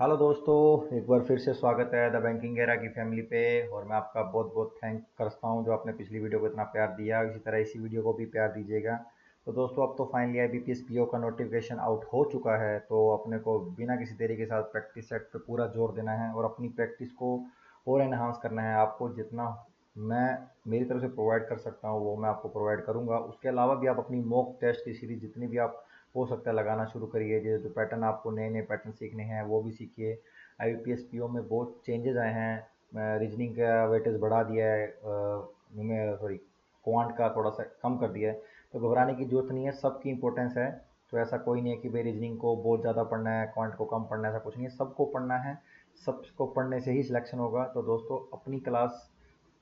Hello दोस्तों, एक बार फिर से स्वागत है द बैंकिंग एरा की फैमिली पे। और मैं आपका बहुत बहुत थैंक करता हूँ जो आपने पिछली वीडियो को इतना प्यार दिया। इसी तरह इसी वीडियो को भी प्यार दीजिएगा। तो दोस्तों, अब तो फाइनली आईबीपीएस पीओ का नोटिफिकेशन आउट हो चुका है, तो अपने को बिना किसी देरी के साथ प्रैक्टिस सेट पे पूरा जोर देना है और अपनी प्रैक्टिस को और एनहांस करना है। आपको जितना मैं मेरी तरफ से प्रोवाइड कर सकता हूँ वो मैं आपको प्रोवाइड करूँगा। उसके अलावा भी आप अपनी मॉक टेस्ट की सीरीज जितनी भी आप हो सकता है लगाना शुरू करिए। जो जो पैटर्न आपको नए नए पैटर्न सीखने हैं वो भी सीखिए। आईबीपीएस पीओ में बहुत चेंजेस आए हैं। रीजनिंग का वेटेज बढ़ा दिया है, सॉरी क्वांट का थोड़ा सा कम कर दिया है। तो घबराने की जरूरत नहीं है, सबकी इंपॉर्टेंस है। तो ऐसा कोई नहीं है कि भाई रीजनिंग को बहुत ज़्यादा पढ़ना है, क्वांट को कम पढ़ना है, ऐसा कुछ नहीं है, सबको पढ़ना है। सबको पढ़ने से ही सिलेक्शन होगा। तो दोस्तों, अपनी क्लास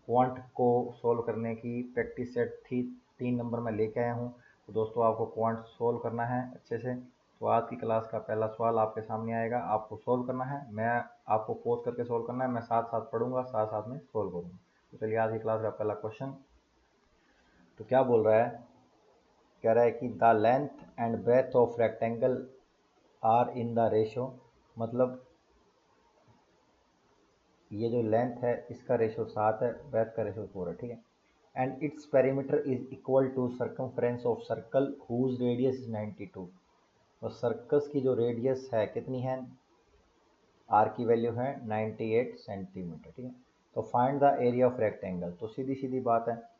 क्वांट को सोल्व करने की प्रैक्टिस सेट थी 3 नंबर में लेके आया हूँ। तो दोस्तों, आपको क्वांट सोल्व करना है अच्छे से। तो आज की क्लास का पहला सवाल आपके सामने आएगा, आपको सोल्व करना है। मैं आपको पोज करके सोल्व करना है, मैं साथ साथ पढ़ूंगा, साथ साथ में सोल्व करूंगा। तो चलिए, आज की क्लास का पहला क्वेश्चन तो क्या बोल रहा है। कह रहा है कि the length and breadth of rectangle are in the ratio. मतलब ये जो लेंथ है इसका रेशो 7 है, ब्रेथ का रेशो 4 है, ठीक है। And its perimeter is equal to circumference of circle whose radius is 92। तो सर्कस की जो रेडियस है कितनी है, आर की वैल्यू है 98 सेंटीमीटर, ठीक है। तो find the area of rectangle. तो सीधी सीधी बात है,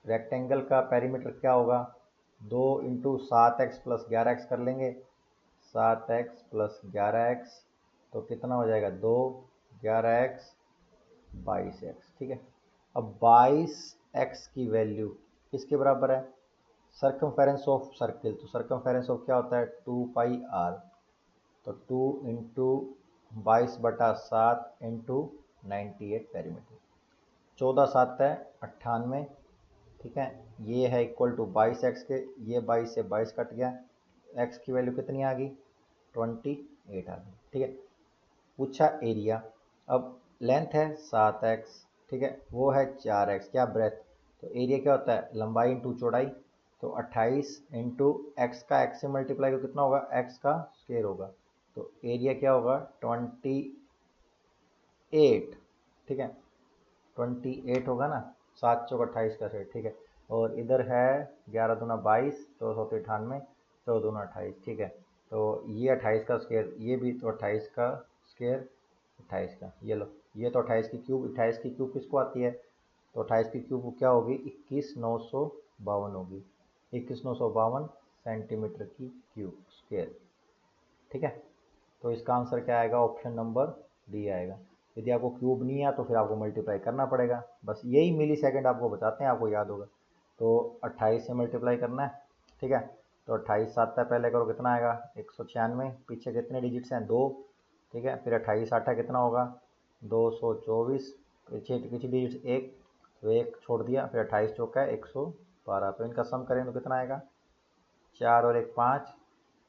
रेक्टेंगल का पेरीमीटर क्या होगा, 2 × 7x + 11x कर लेंगे। 7x + 11x तो कितना हो जाएगा, 2 11x 22x, ठीक है। अब 22x की वैल्यू किसके बराबर है, सर्कमफेरेंस ऑफ सर्किल। तो सर्कमफेरेंस ऑफ क्या होता है, 2πr। तो 2 × 22/7 × 98 पेरीमीटर। 14 7 है 98, ठीक है। ये है इक्वल टू 22x के, ये 22 से 22 कट गया, x की वैल्यू कितनी आ गई, 28 आ गई, ठीक है। पूछा एरिया। अब लेंथ है 7x, ठीक है, वो है 4x, क्या ब्रेथ। तो एरिया क्या होता है, लंबाई इंटू चौड़ाई। तो 28 इंटू एक्स का एक्स से मल्टीप्लाई तो कितना होगा, एक्स का स्क्वायर होगा। तो एरिया क्या होगा, 28, ठीक है। 28 होगा ना, 7 × 4 = 28 का सेट, ठीक है। और इधर है 11 × 2 = 22, 1498, 14 × 28, ठीक है। तो ये 28 का स्क्वायर, ये भी तो 28 का स्क्वायर, 28 का, ये लो, ये तो 28 की क्यूब, 28 की क्यूब किसको आती है, तो 28 की क्यूब क्या होगी, 21,952 होगी। 21,952 सेंटीमीटर की क्यूब स्क्वायर, ठीक है। तो इसका आंसर क्या आएगा, ऑप्शन नंबर डी आएगा। यदि आपको क्यूब नहीं है तो फिर आपको मल्टीप्लाई करना पड़ेगा, बस यही मिली सेकेंड आपको बताते हैं, आपको याद होगा। तो 28 से मल्टीप्लाई करना है, ठीक है। तो 28 7 पहले करो कितना आएगा, 196, पीछे कितने डिजिट्स हैं, 2, ठीक है। फिर 28 8 कितना होगा, 224, पीछे पीछे डिजिट्स 1, तो 1 छोड़ दिया, फिर 28 चौका है 112। तो इनका सम करें तो कितना आएगा, 4 और 1 5,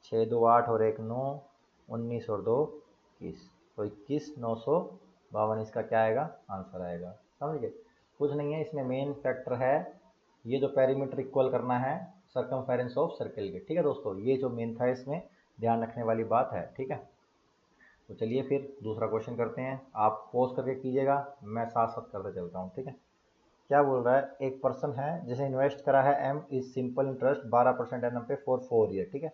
6 2 8 और 1 9, 19 और 2 21। तो 21,952 इसका क्या आएगा, आंसर आएगा। समझ गए, कुछ नहीं है इसमें, मेन फैक्टर है ये जो पेरीमीटर इक्वल करना है सर्कमफेरेंस ऑफ सर्किल के, ठीक है दोस्तों। ये जो मेन था इसमें ध्यान रखने वाली बात है, ठीक है। तो चलिए फिर दूसरा क्वेश्चन करते हैं, आप पोज करके कीजिएगा, मैं साथ साथ करते चलता हूँ, ठीक है। क्या बोल रहा है, एक पर्सन है जिसे इन्वेस्ट करा है M is simple interest 12% annum पे फॉर 4 ईयर, ठीक है।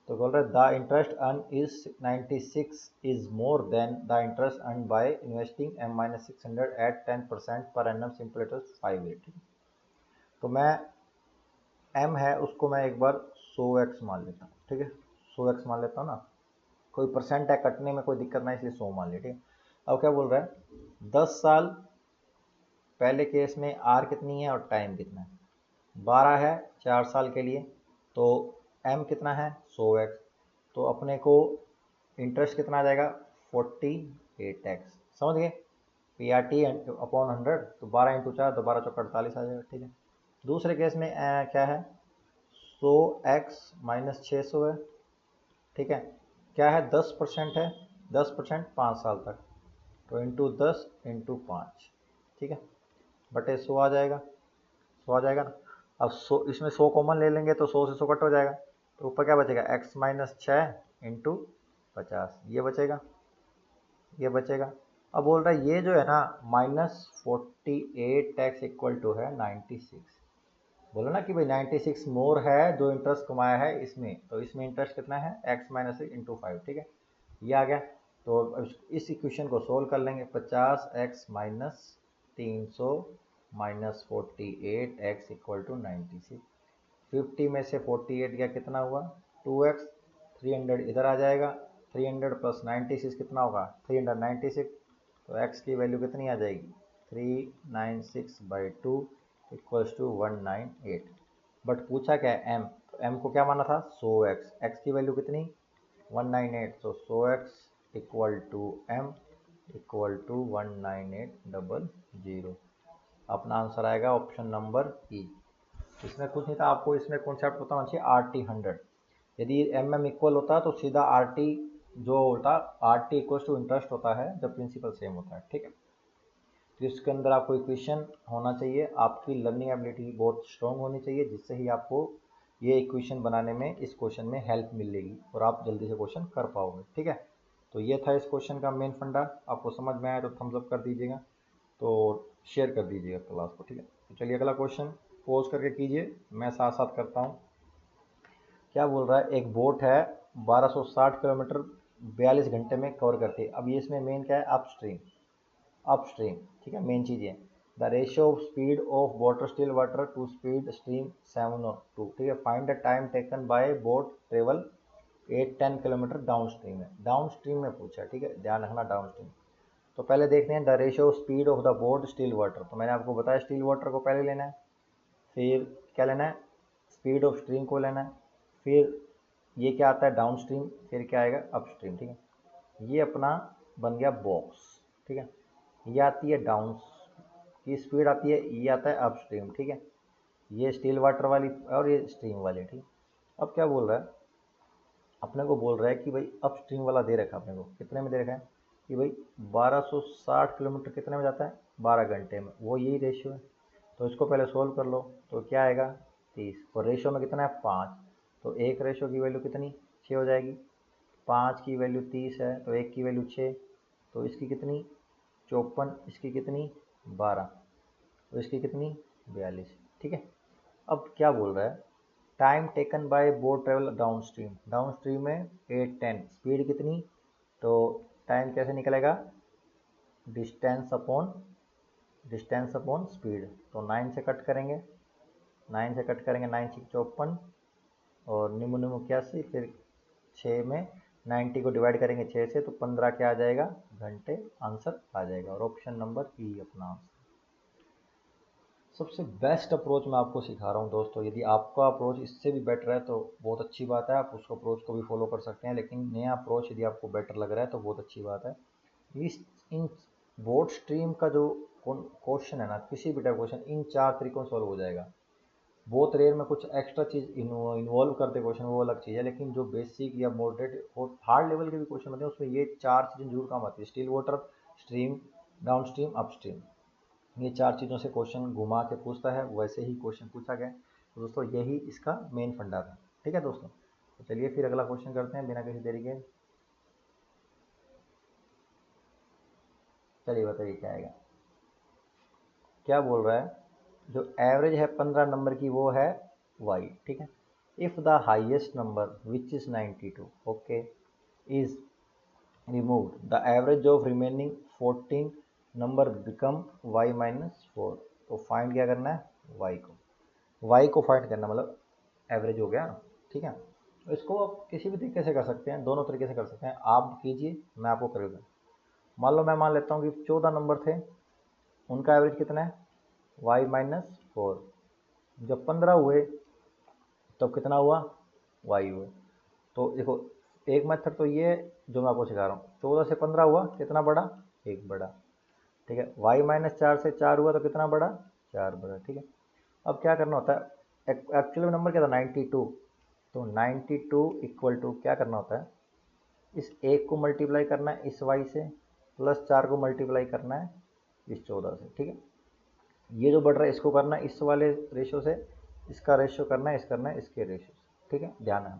तो बोल रहा है the interest earn is 96 is more than the interest earn by investing M-600 at 10% per annum simple interest 5 year, ठीक है। तो मैं एम है उसको मैं एक बार 100x मान लेता हूँ, ठीक है। 100x मान लेता हूँ ना, कोई परसेंट है कटने में कोई दिक्कत नहीं, इसलिए 100 मान लिया, ठीक है। अब क्या बोल रहा है, 10 साल पहले केस में आर कितनी है और टाइम कितना है, 12 है 4 साल के लिए। तो एम कितना है 100x, तो अपने को इंटरेस्ट कितना आ जाएगा 48x, समझ गए। पी आर टी अपॉन 100, तो 12 × 4 तो 12 × 4 = 48 आ जाएगा, ठीक है। दूसरे केस में क्या है, 100x - 600 है, ठीक है। क्या है 10% है, 10% 5 साल तक, तो इंटू 10 इंटू 5, ठीक है, बटे 100 आ जाएगा, 100 आ जाएगा ना। अब 100 इसमें 100 कॉमन ले लेंगे तो 100 से 100 कट हो जाएगा, तो ऊपर क्या बचेगा, x - 6 इंटू 50, ये बचेगा, ये बचेगा। अब बोल रहा है ये जो है ना -48x इक्वल टू है 96। बोला ना कि भाई 96 मोर है जो इंटरेस्ट कमाया है इसमें, तो इसमें इंटरेस्ट कितना है x माइनस इंटू 5, ठीक है, ये आ गया। तो अब इस इक्वेशन को सोल्व कर लेंगे। 50x minus 300 minus 48x equal to 96। 50 में से 48 गया, कितना हुआ 2x, 300 इधर आ जाएगा, 300 प्लस 96 कितना होगा 396, तो x की वैल्यू कितनी आ जाएगी 396/2 इक्वल्स टू 198। बट पूछा क्या है m, तो m को क्या माना था 100x, x की वैल्यू कितनी 198, तो 100x equal to m equal to 19800। अपना आंसर आएगा ऑप्शन नंबर ई। इसमें कुछ नहीं था, आपको इसमें कॉन्सेप्ट पता होना चाहिए RT100। यदि mm इक्वल होता तो सीधा RT जो होता RT इक्वल टू इंटरेस्ट होता है जब प्रिंसिपल सेम होता है, ठीक है। तो इसके अंदर आपको इक्वेशन होना चाहिए, आपकी लर्निंग एबिलिटी बहुत स्ट्रॉन्ग होनी चाहिए, जिससे ही आपको ये इक्वेशन बनाने में इस क्वेश्चन में हेल्प मिलेगी और आप जल्दी से क्वेश्चन कर पाओगे, ठीक है। तो ये था इस क्वेश्चन का मेन फंडा। आपको समझ में आया तो थम्स अप कर दीजिएगा, तो शेयर कर दीजिएगा क्लास को, ठीक है। तो चलिए अगला क्वेश्चन पोज करके कीजिए, मैं साथ साथ करता हूँ। क्या बोल रहा है, एक बोट है 1260 किलोमीटर 42 घंटे में कवर करती है। अब ये इसमें मेन क्या है अपस्ट्रीम, अपस्ट्रीम, ठीक है, मेन चीज़ ये the ratio of speed of water still water to speed stream 702, ठीक है। Find the time taken by boat travel 810 kilometre down stream है, डाउन स्ट्रीम में पूछा है, ठीक है, ध्यान रखना डाउन स्ट्रीम। तो पहले देखते हैं the ratio of speed of the boat still water. तो मैंने आपको बताया स्टिल वाटर को पहले लेना है, फिर क्या लेना है स्पीड ऑफ स्ट्रीम को लेना है, फिर ये क्या आता है डाउन स्ट्रीम, फिर क्या आएगा अप स्ट्रीम, ठीक है। ये अपना बन गया बॉक्स, ठीक है। ये आती है डाउन की स्पीड आती है, ये आता है अप स्ट्रीम, ठीक है। ये स्टिल वाटर वाली और ये स्ट्रीम वाली, ठीक है। अब क्या बोल रहा है, अपने को बोल रहा है कि भाई अप स्ट्रीम वाला दे रखा है अपने को, कितने में दे रखा है कि भाई 1260 किलोमीटर कितने में जाता है 12 घंटे में, वो यही रेशियो है। तो इसको पहले सोल्व कर लो, तो क्या आएगा 30, और रेशियो में कितना है 5, तो एक रेशियो की वैल्यू कितनी 6 हो जाएगी। 5 की वैल्यू 30 है तो एक की वैल्यू 6, तो इसकी कितनी 54, इसकी कितनी 12, तो इसकी कितनी 42, ठीक है। अब क्या बोल रहा है time taken by boat travel down stream, down stream में 810, स्पीड कितनी, तो टाइम कैसे निकलेगा डिस्टेंस अपॉन स्पीड, तो 9 से कट करेंगे, 9 से कट करेंगे, 9 6 54 और निमो निमो 81, फिर 6 में 90 को डिवाइड करेंगे 6 से, तो 15 क्या आ जाएगा घंटे, आंसर आ जाएगा, और ऑप्शन नंबर ई अपना आंसर। सबसे बेस्ट अप्रोच मैं आपको सिखा रहा हूँ दोस्तों, यदि आपका अप्रोच इससे भी बेटर है तो बहुत अच्छी बात है, आप उस अप्रोच को भी फॉलो कर सकते हैं, लेकिन नया अप्रोच यदि आपको बेटर लग रहा है तो बहुत अच्छी बात है। इस इन बोट स्ट्रीम का जो क्वेश्चन है ना, किसी भी टाइप क्वेश्चन इन 4 तरीकों से सॉल्व हो जाएगा। बहुत रेयर में कुछ एक्स्ट्रा चीज़ इन्वॉल्व करते क्वेश्चन, वो अलग चीज़ है, लेकिन जो बेसिक या मॉडरेट और हार्ड लेवल के भी क्वेश्चन होते हैं उसमें ये 4 चीज़ें जरूर काम आती है, still water, stream, down stream, up stream, ये 4 चीज़ों से क्वेश्चन घुमा के पूछता है, वैसे ही क्वेश्चन पूछा गया। तो दोस्तों यही इसका मेन फंडा था, ठीक है दोस्तों। तो चलिए फिर अगला क्वेश्चन करते हैं बिना किसी देरी के। चलिए बताइए क्या आएगा। क्या बोल रहा है, जो एवरेज है 15 नंबर की वो है y, ठीक है। If the highest number which is 92, okay, is removed the average of remaining 14 number become y minus 4। तो फाइंड क्या करना है y को फाइंड करना, मतलब एवरेज हो गया, ठीक है। तो इसको आप किसी भी तरीके से कर सकते हैं, दोनों तरीके से कर सकते हैं, आप कीजिए मैं आपको करूँगा। मान लो मैं मान लेता हूँ कि 14 नंबर थे, उनका एवरेज कितना है y माइनस 4, जब 15 हुए तब कितना हुआ y हुआ। तो देखो एक मेथड तो ये जो मैं आपको सिखा रहा हूँ, 14 से 15 हुआ कितना बड़ा, एक बड़ा, ठीक है। y माइनस 4 से 4 हुआ तो कितना बड़ा, 4 बड़ा, ठीक है। अब क्या करना होता है, एक्चुअली नंबर क्या था 92, तो 92 इक्वल टू क्या करना होता है, इस एक को मल्टीप्लाई करना है इस y से, प्लस 4 को मल्टीप्लाई करना है इस 14 से, ठीक है। ये जो बढ़ रहा है इसको करना है इस वाले रेशो से, इसका रेशो करना है, इसके रेशो से, ठीक है, ध्यान है।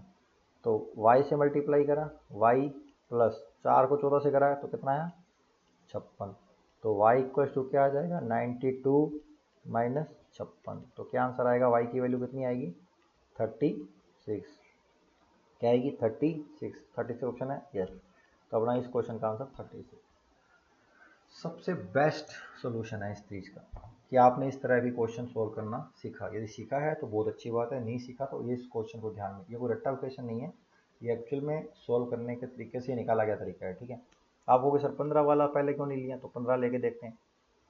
तो y से मल्टीप्लाई करा, y प्लस 4 को 14 से कराया तो कितना है 56। तो y इक्वल टू क्या आ जाएगा 92 माइनस 56। तो क्या आंसर आएगा, y की वैल्यू कितनी आएगी 36। क्या आएगी 36। 36 ऑप्शन है यस। तो अपना इस क्वेश्चन का आंसर 36 सबसे बेस्ट सोल्यूशन है इस चीज़ का कि आपने इस तरह भी क्वेश्चन सोल्व करना सीखा। यदि सीखा है तो बहुत अच्छी बात है, नहीं सीखा तो ये इस क्वेश्चन को ध्यान में, ये कोई रट्टा क्वेश्चन नहीं है, ये एक्चुअल में सोल्व करने के तरीके से निकाला गया तरीका है। ठीक है, आप वो सर 15 वाला पहले क्यों नहीं लिया, तो 15 लेके देखते हैं।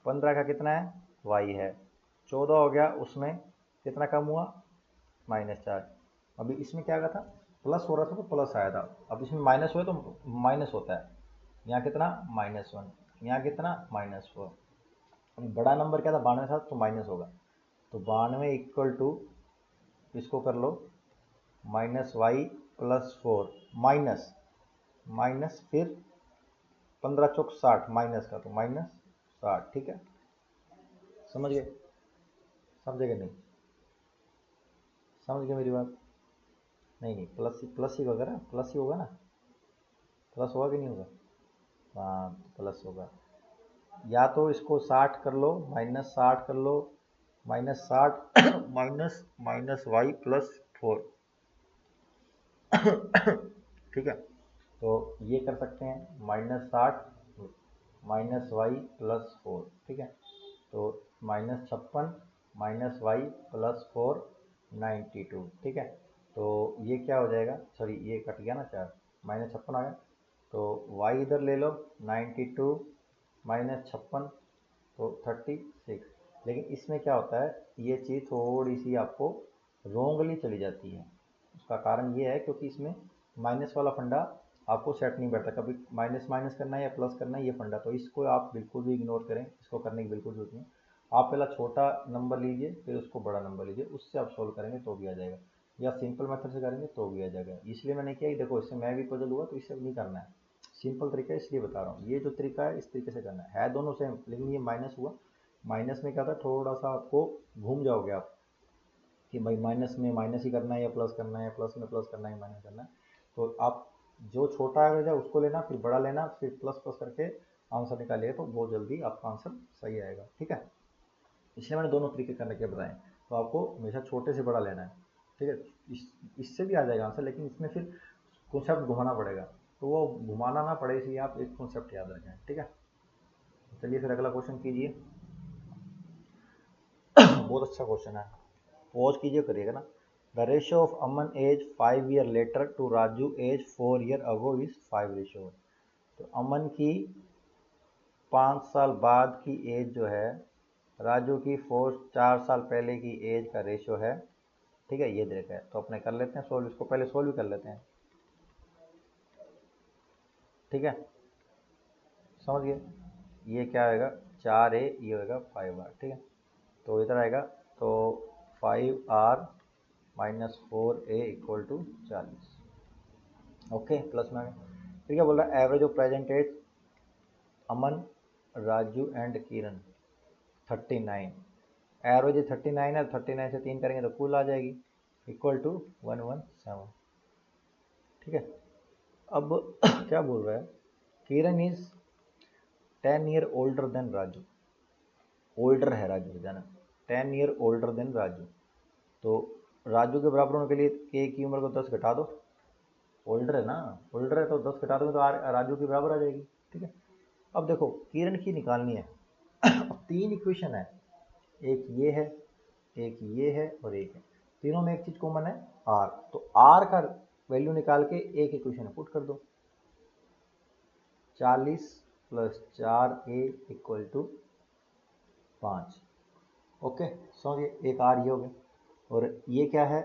15 का कितना है y है, 14 हो गया, उसमें कितना कम हुआ -4। अभी इसमें क्या था प्लस हो रहा था तो प्लस आया था, अब इसमें माइनस हुआ तो माइनस होता है। यहाँ कितना -1, यहाँ कितना -4। अभी बड़ा नंबर क्या था 92 था तो माइनस होगा, तो 92 इक्वल टू इसको कर लो -y + 4 माइनस माइनस फिर 15 चौक 60 माइनस का तो -60। ठीक है, समझ गए, समझे कि नहीं, समझ गए मेरी बात। नहीं नहीं प्लस ही होगा ना, प्लस ही होगा ना, प्लस होगा कि नहीं होगा, हाँ प्लस होगा। या तो इसको 60 कर लो, -60 कर लो, -60 माइनस माइनस वाई + 4। ठीक है, तो ये कर सकते हैं -60 -y + 4। ठीक है, तो -56 -y + 4 92। ठीक है, तो ये क्या हो जाएगा, सॉरी ये कट गया ना 4, -56 आ गया, तो y इधर ले लो 92 -56 तो 36। लेकिन इसमें क्या होता है, ये चीज़ थोड़ी सी आपको रोंगली चली जाती है। उसका कारण ये है क्योंकि इसमें माइनस वाला फंडा आपको सेट नहीं बैठता, कभी माइनस माइनस करना है या प्लस करना है ये फंडा, तो इसको आप बिल्कुल भी इग्नोर करें, इसको करने की बिल्कुल जरूरत नहीं। आप पहला छोटा नंबर लीजिए फिर उसको बड़ा नंबर लीजिए, उससे आप सोल्व करेंगे तो भी आ जाएगा, या सिंपल मेथड से करेंगे तो भी आ जाएगा। इसलिए मैंने किया कि देखो इससे मैं भी पजल हुआ तो इससे नहीं करना है, सिंपल तरीका है इसलिए बता रहा हूँ। ये जो तरीका है इस तरीके से करना है दोनों सेम, लेकिन ये माइनस हुआ, माइनस में क्या था थोड़ा सा आपको घूम जाओगे आप कि भाई माइनस में माइनस ही करना है या प्लस करना है, प्लस में प्लस करना है माइनस करना है। तो आप जो छोटा आ जाए उसको लेना, फिर बड़ा लेना, फिर प्लस प्लस करके आंसर निकालिए तो बहुत जल्दी आपका आंसर सही आएगा। ठीक है, इसलिए मैंने दोनों तरीके करने के बताए। तो आपको हमेशा छोटे से बड़ा लेना है। ठीक है, इससे भी आ जाएगा आंसर, लेकिन इसमें फिर कॉन्सेप्ट घुमाना पड़ेगा, तो वो घुमाना ना पड़े इसलिए आप एक कॉन्सेप्ट याद रखें। ठीक है, चलिए फिर अगला क्वेश्चन कीजिए। बहुत अच्छा क्वेश्चन है, पॉज कीजिए करिएगा ना। The ratio of Aman age 5 year later to Raju age 4 year ago is 5:1। तो अमन की 5 साल बाद की एज जो है, राजू की 4 साल पहले की एज का रेशियो है। ठीक है, ये देखा है तो अपने कर लेते हैं सोल्व, इसको पहले सोल्व कर लेते हैं। ठीक है, समझ गए, ये क्या आएगा 4a, ये होगा 5r। ठीक है, तो इधर आएगा तो 5r -4a = 40। ओके, प्लस में आ गया। फिर क्या बोल रहा है, average of present age Aman Raju and Kiran 39। Average 39 है, 39 से 3 करेंगे तो कुल आ जाएगी = 117। ठीक है, अब क्या बोल रहा है, Kiran is 10 year older than Raju, older है राजू से जाना, 10 ईयर ओल्डर देन राजू। तो राजू के बराबर होने के लिए के की उम्र को 10 घटा दो, ओल्डर है ना, ओल्डर है तो 10 घटा दोगे तो राजू के बराबर आ जाएगी। ठीक है, अब देखो किरण की निकालनी है। अब 3 इक्वेशन है, एक ये है, एक ये है और एक है, तीनों में एक चीज कॉमन है आर, तो आर का वैल्यू निकाल के एक इक्वेशन पुट कर दो, 40 + 4a = 5। ओके, समझिए, एक आर ये हो गया, और ये क्या है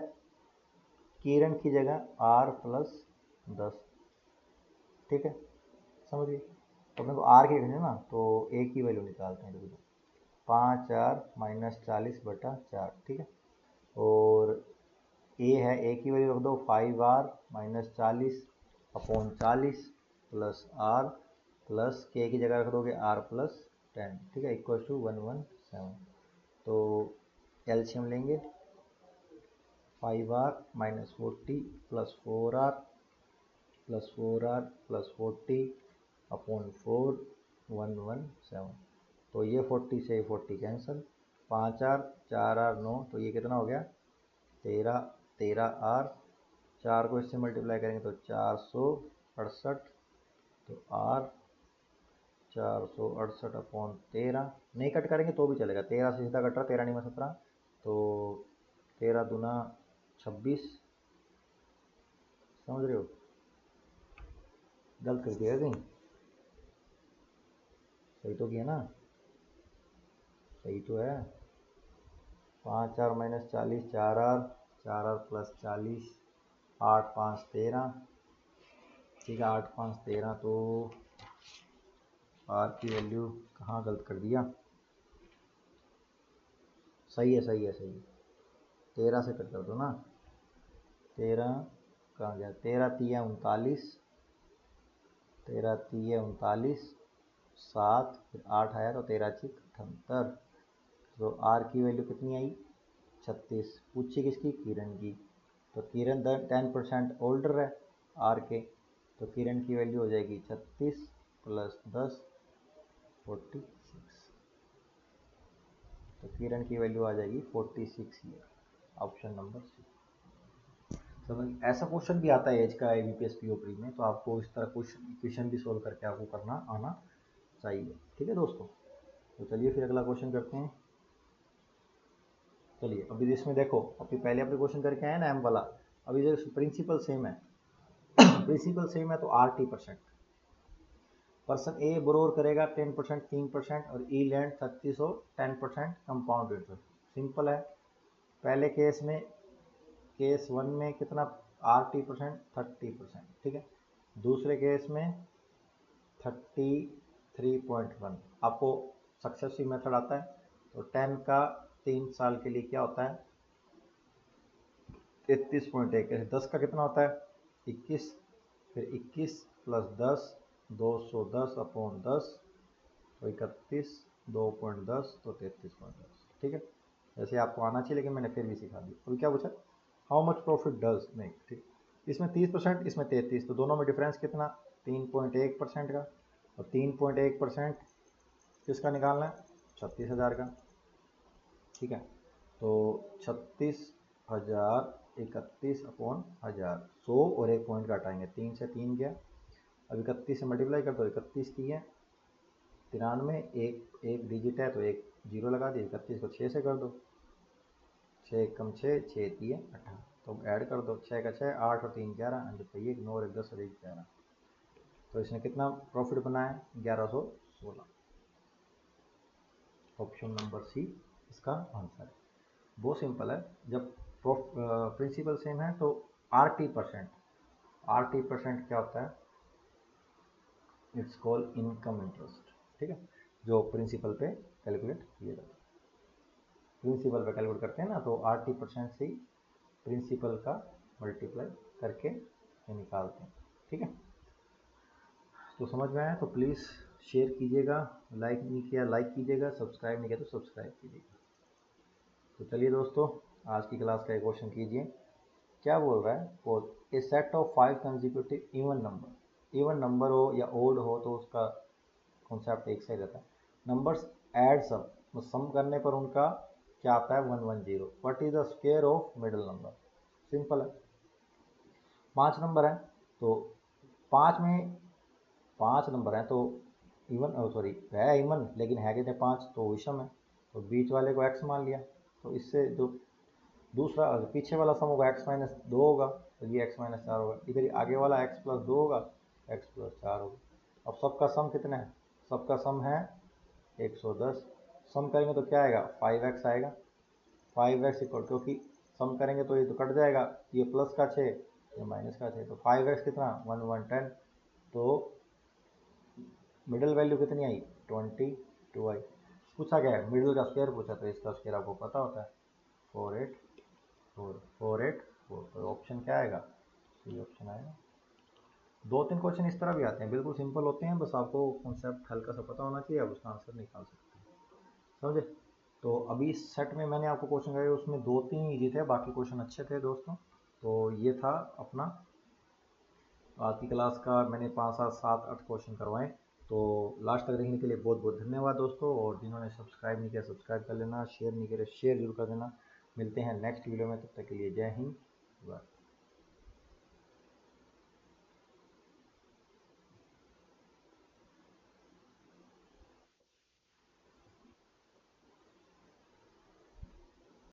किरण की जगह r + 10। ठीक है, समझिए, तो अपने को आर की है ना, तो ए की वैल्यू निकालते हैं। देखो 5r - 40/4। ठीक है, और ए है, ए की वैल्यू रख दो 5r - 40/40 + r प्लस के की जगह रख दोगे r + 10। ठीक है, = 117। तो एलसीएम लेंगे 5r - 40 + 4r plus 4r plus 40 upon 4 117। तो ये 40 से 40 कैंसिल, 5r 4r 9, तो ये कितना हो गया 13, 13r, 4 को इससे मल्टीप्लाई करेंगे तो 468, तो r 468 अपॉन 13, नहीं कट करेंगे तो भी चलेगा, 13 से सीधा कट रहा, 13 नहीं में 17, तो 13 दूना 26, समझ रहे हो, गलत कर दिया कहीं, सही तो किया ना, सही तो है। 5r minus 40 4r, 4r plus 40, 8 5 13, ठीक है 8 5 13, तो r की वैल्यू कहाँ गलत कर दिया, सही है सही है सही है, 13 से कट कर दो ना, 13 कहाँ गया, 13 3 39, 13 3 39, 7 फिर 8 आया तो 13 6 78, तो r की वैल्यू कितनी आई 36, पूछी किसकी, किरण की, तो किरण 10% ओल्डर है r के, तो किरण की वैल्यू हो जाएगी 36 प्लस 10 46, तो किरण की वैल्यू आ जाएगी 46 ईयर, ऑप्शन नंबर सी। समझ, ऐसा क्वेश्चन भी आता है एज का IBPS PO प्री में, तो आपको इस तरह क्वेश्चन भी सोल्व करके आपको करना आना चाहिए, ठीक है दोस्तों। तो चलिए फिर अगला क्वेश्चन करते हैं। चलिए अभी इसमें देखो, अभी पहले अपने क्वेश्चन करके आए ना एम वाला, अभी जो प्रिंसिपल सेम है प्रिंसिपल सेम है तो RT%, पर्सन ए बोरोर करेगा 10% 3% और ई लैंड 36 और 10% कंपाउंड इंटरेस्ट, सिंपल है। पहले केस में, केस 1 में कितना RT% 30%, ठीक है, दूसरे केस में 33.1, आपको सक्सेसिव मेथड आता है, तो 10 का 3 साल के लिए क्या होता है 33.1, 10 का कितना होता है 21, फिर 21 प्लस 10 210 अपॉन 10, तो 31, 2.10 तो 33.10, ठीक है, जैसे आपको आना चाहिए लेकिन मैंने फिर भी सिखा दी। अभी क्या पूछा, how much profit does make, ठीक, इसमें 30%, इसमें 33, तो दोनों में डिफरेंस कितना 3.1% का, और 3.1% किसका निकालना है 36,000 का, ठीक है, तो 36,000 31 अपॉन 1000, 100 और एक पॉइंट का हटाएंगे, 3 से 3 गया, अब 31 से मल्टीप्लाई कर दो, 31 3 है 93, एक एक डिजिट है तो एक जीरो लगा दिए, 31 को 6 से कर दो, 6 कम 6 6 3 18, तो ऐड कर दो, 6 का 6 8 और 3 11, अंडर पे 1 9 और 1 10 और 1 11, तो इसने कितना प्रॉफिट बनाया 1116, ऑप्शन नंबर सी इसका आंसर है। बहुत सिंपल है, जब प्रिंसिपल सेम है तो RT%, RT% क्या होता है, इट्स कॉल इनकम इंटरेस्ट, ठीक है, जो प्रिंसिपल पे कैलकुलेट किया जाता है, प्रिंसिपल पे कैलकुलेट करते हैं ना, तो RT% से ही प्रिंसिपल का मल्टीप्लाई करके ये निकालते हैं, ठीक है। तो समझ में आया तो प्लीज़ शेयर कीजिएगा, लाइक नहीं किया लाइक कीजिएगा, सब्सक्राइब नहीं किया तो सब्सक्राइब कीजिएगा। तो चलिए दोस्तों, आज की क्लास का एक क्वेश्चन कीजिए, क्या बोल रहा है, for a set of 5 consecutive even number, even number हो या ओड हो तो उसका कॉन्सेप्ट एक सही रहता है, नंबर्स एड सम करने पर उनका क्या आता है 110, what is the square of middle number, simple है, 5 नंबर है तो 5 में 5 नंबर हैं तो इवन, सॉरी है इवन लेकिन है कितने 5, तो विषम है, तो बीच वाले को x मान लिया, तो इससे जो दूसरा पीछे वाला सम होगा x-2 होगा, तो ये x-4 होगा, इधर आगे वाला x+2 होगा, x+4 होगा। अब सबका सम कितना है, सबका सम है 110, सम करेंगे तो क्या आएगा 5x आएगा, 5x इक्वल, क्योंकि सम करेंगे तो ये तो कट जाएगा, ये प्लस का 6 ये माइनस का 6, तो 5x कितना 110, तो मिडिल वैल्यू कितनी आई 22 आई। पूछा गया है मिडिल का स्क्वायर पूछा, तो इसका स्क्वायर आपको पता होता है 484, तो ऑप्शन क्या आएगा, सी ऑप्शन आएगा। 2-3 क्वेश्चन इस तरह भी आते हैं, बिल्कुल सिंपल होते हैं, बस आपको कॉन्सेप्ट हल्का सा पता होना चाहिए, आप उसका आंसर निकाल सकते हैं, समझे। तो अभी इस सेट में मैंने आपको क्वेश्चन कराए, उसमें 2-3 ईजी थे, बाकी क्वेश्चन अच्छे थे दोस्तों। तो ये था अपना आज की क्लास का मैंने 5 7 7 8 क्वेश्चन करवाए। तो लास्ट तक देखने के लिए बहुत बहुत धन्यवाद दोस्तों, और जिन्होंने सब्सक्राइब नहीं किया सब्सक्राइब कर लेना, शेयर नहीं करे शेयर जरूर कर देना। मिलते हैं नेक्स्ट वीडियो में, तब तक के लिए जय हिंद।